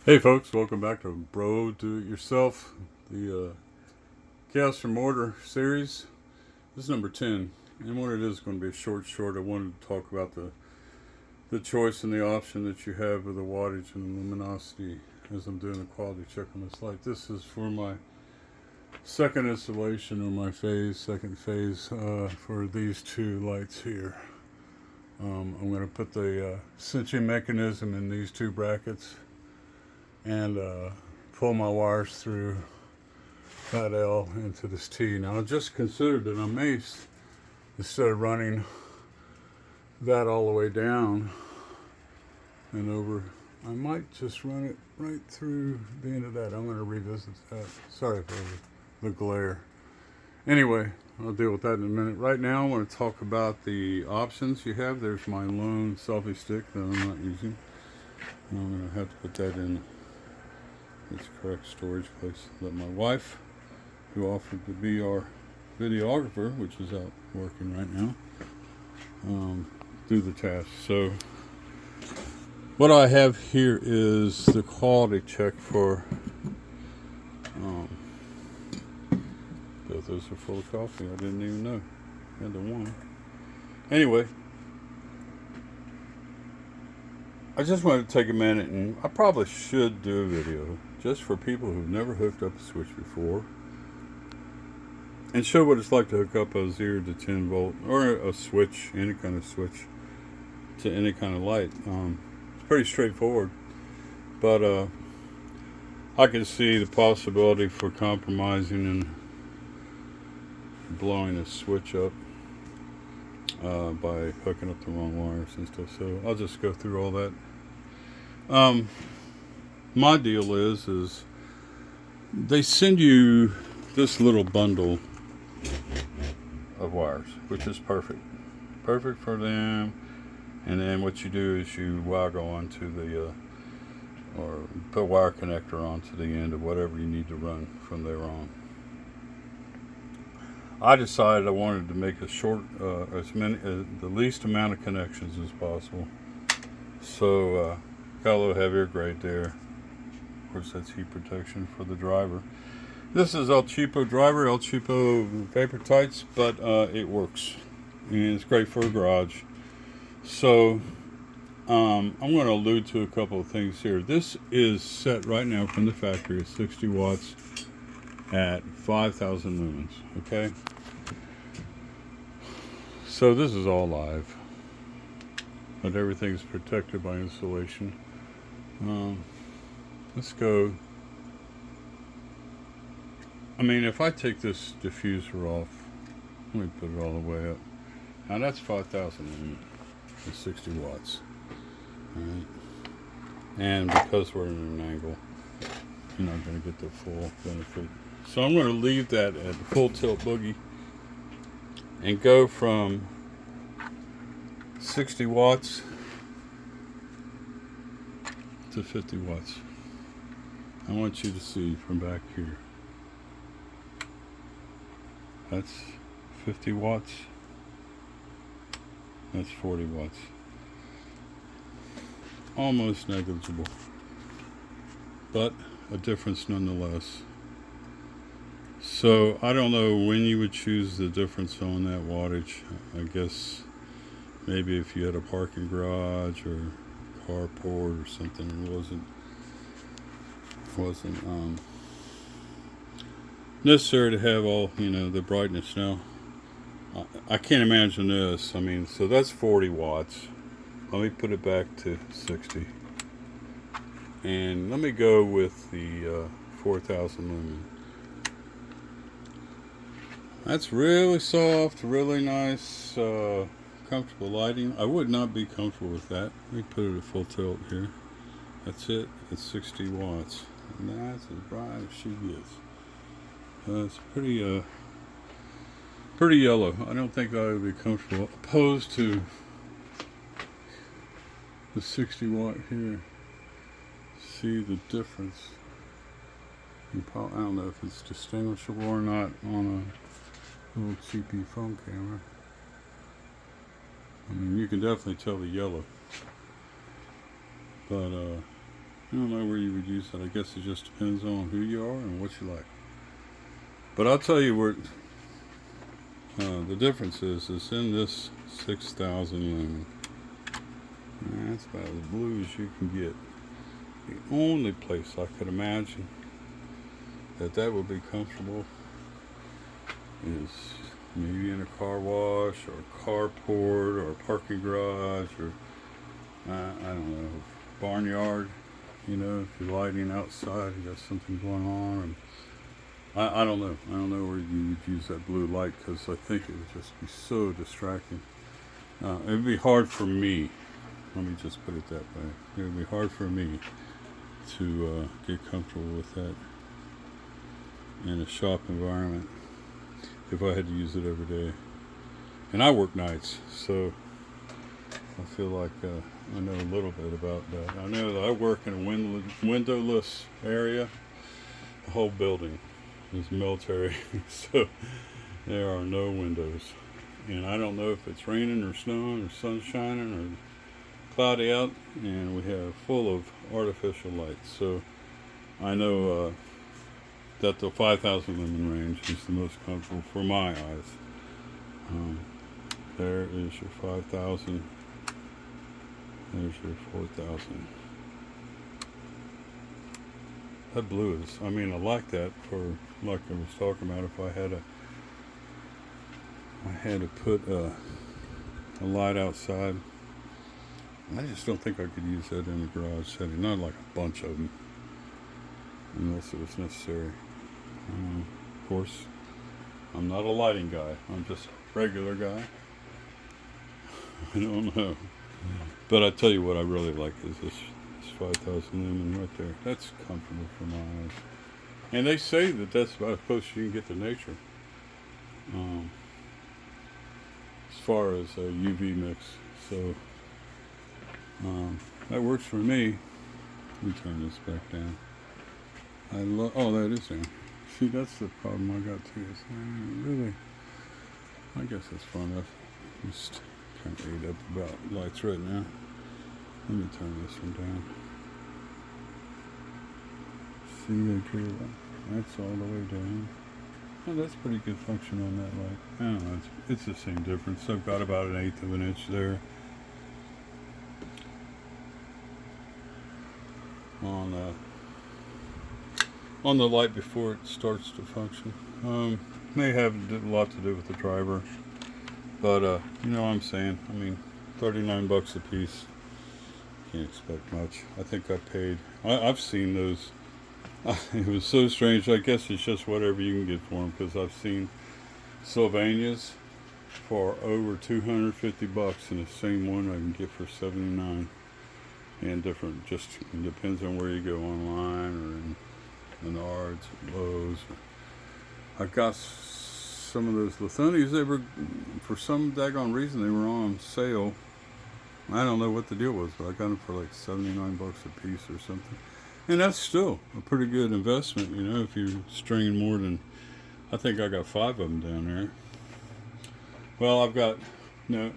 Hey folks, welcome back to Bro Do It Yourself, the Chaos from Order series. This is number 10, and what it is going to be a short. I wanted to talk about the choice and the option that you have with the wattage and the luminosity as I'm doing the quality check on this light. This is for my second installation or my second phase for these two lights here. I'm going to put the cinching mechanism in these two brackets and pull my wires through that L into this T. Now I just considered that I may, instead of running that all the way down and over, I might just run it right through the end of that. I'm going to revisit that. Sorry for the glare. Anyway, I'll deal with that in a minute. Right now I want to talk about the options you have. There's my lone selfie stick that I'm not using. And I'm going to have to put that in its correct storage place. Let my wife, who offered to be our videographer, which is out working right now, do the task. So what I have here is the quality check for both those are full of coffee. I didn't even know I had the one. Anyway, I just wanted to take a minute, and I probably should do a video just for people who've never hooked up a switch before and show what it's like to hook up a 0 to 10 volt or a switch, any kind of switch, to any kind of light. It's pretty straightforward, but I can see the possibility for compromising and blowing a switch up by hooking up the wrong wires and stuff. So I'll just go through all that. My deal is they send you this little bundle of wires, which is perfect for them. And then what you do is you waggle onto the or put wire connector onto the end of whatever you need to run from there on. I decided I wanted to make a short, the least amount of connections as possible. So got a little heavier grade there. Of course, that's heat protection for the driver. This is El Cheapo driver, El Cheapo vapor tights, but it works, and it's great for a garage. So I'm going to allude to a couple of things here. This is set right now from the factory at 60 watts at 5,000 lumens. Okay, so this is all live, but everything's protected by insulation. Let's go. I mean, if I take this diffuser off, let me put it all the way up. Now that's 5,000 lumens at 60 watts. All right. And because we're in an angle, you're not going to get the full benefit. So I'm going to leave that at the full tilt boogie and go from 60 watts to 50 watts. I want you to see from back here. That's 50 watts. That's 40 watts. Almost negligible, but a difference nonetheless. So I don't know when you would choose the difference on that wattage. I guess maybe if you had a parking garage or carport or something, it wasn't necessary to have all, the brightness. Now I can't imagine this. I mean, so that's 40 watts. Let me put it back to 60, and let me go with the 4,000 lumen. That's really soft, really nice, comfortable lighting. I would not be comfortable with that. Let me put it at full tilt here. That's it. It's 60 watts, and that's as bright as she gets. It's pretty yellow. I don't think I would be comfortable opposed to the 60 watt here. See the difference? I don't know if it's distinguishable or not on a little cheapy phone camera. I mean, you can definitely tell the yellow, but I don't know where you would use that. I guess it just depends on who you are and what you like. But I'll tell you where the difference is in this 6,000 lumen. That's about as blue as you can get. The only place I could imagine that would be comfortable is maybe in a car wash or a carport or a parking garage or I don't know, barnyard. You know, if you're lighting outside, you got something going on. And I don't know. I don't know where you would use that blue light because I think it would just be so distracting. It would be hard for me. Let me just put it that way. It would be hard for me to get comfortable with that in a shop environment if I had to use it every day. And I work nights, so I feel like I know a little bit about that. I know that I work in a windowless area. The whole building is military, so there are no windows. And I don't know if it's raining or snowing or sun shining or cloudy out, and we have full of artificial lights. So I know that the 5,000 lumen range is the most comfortable for my eyes. There is your 5,000. There's your 4,000. That blue is, I mean, I like that for, like I was talking about, if I had to put a light outside. I just don't think I could use that in a garage setting, not like a bunch of them, unless it was necessary. Of course, I'm not a lighting guy, I'm just a regular guy. I don't know. But I tell you what I really like is this 5,000 lumen right there. That's comfortable for my eyes. And they say that that's about as close as you can get to nature. As far as a UV mix. So that works for me. Let me turn this back down. Oh, that is down. See, that's the problem I got too. Is really, I guess that's far enough. Just kind of ate up about lights right now. Let me turn this one down. See, okay, that's all the way down. Oh, that's pretty good function on that light. I don't know, it's the same difference. I've got about 1/8 of an inch there on the light before it starts to function. May have a lot to do with the driver, but you know what I'm saying. I mean, 39 bucks a piece. Can't expect much. I think I paid. I've seen those. It was so strange. I guess it's just whatever you can get for them, because I've seen Sylvanias for over 250 bucks, and the same one I can get for 79. And different, just depends on where you go online or in Menards or Lowe's. I got some of those Lithonias. They were, for some daggone reason, they were on sale. I don't know what the deal was, but I got them for like 79 bucks a piece or something. And that's still a pretty good investment, you know, if you're stringing more than, I think I got 5 of them down there. Well, I've got, no,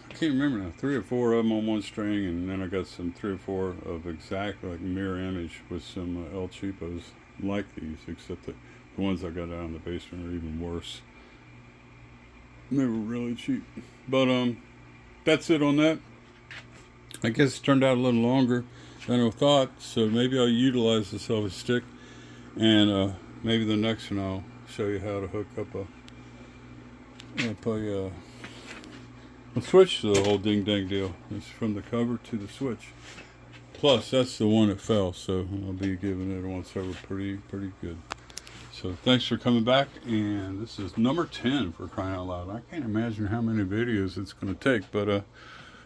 I can't remember now, 3 or 4 of them on one string, and then I got some 3 or 4 of exact, like mirror image with some El Cheapos like these, except that the ones I got out in the basement are even worse. They were really cheap. But that's it on that. I guess it turned out a little longer than I thought, so maybe I'll utilize the selfie stick, and maybe the next one I'll show you how to hook up a switch to the whole ding-dang deal. It's from the cover to the switch. Plus, that's the one that fell, so I'll be giving it a once-over pretty good. So thanks for coming back, and this is number 10 for crying out loud. I can't imagine how many videos it's going to take, but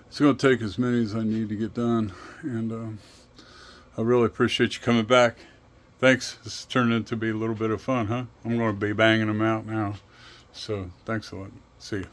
it's going to take as many as I need to get done, and I really appreciate you coming back. Thanks. This is turning into be a little bit of fun, huh? I'm going to be banging them out now. So thanks a lot. See you.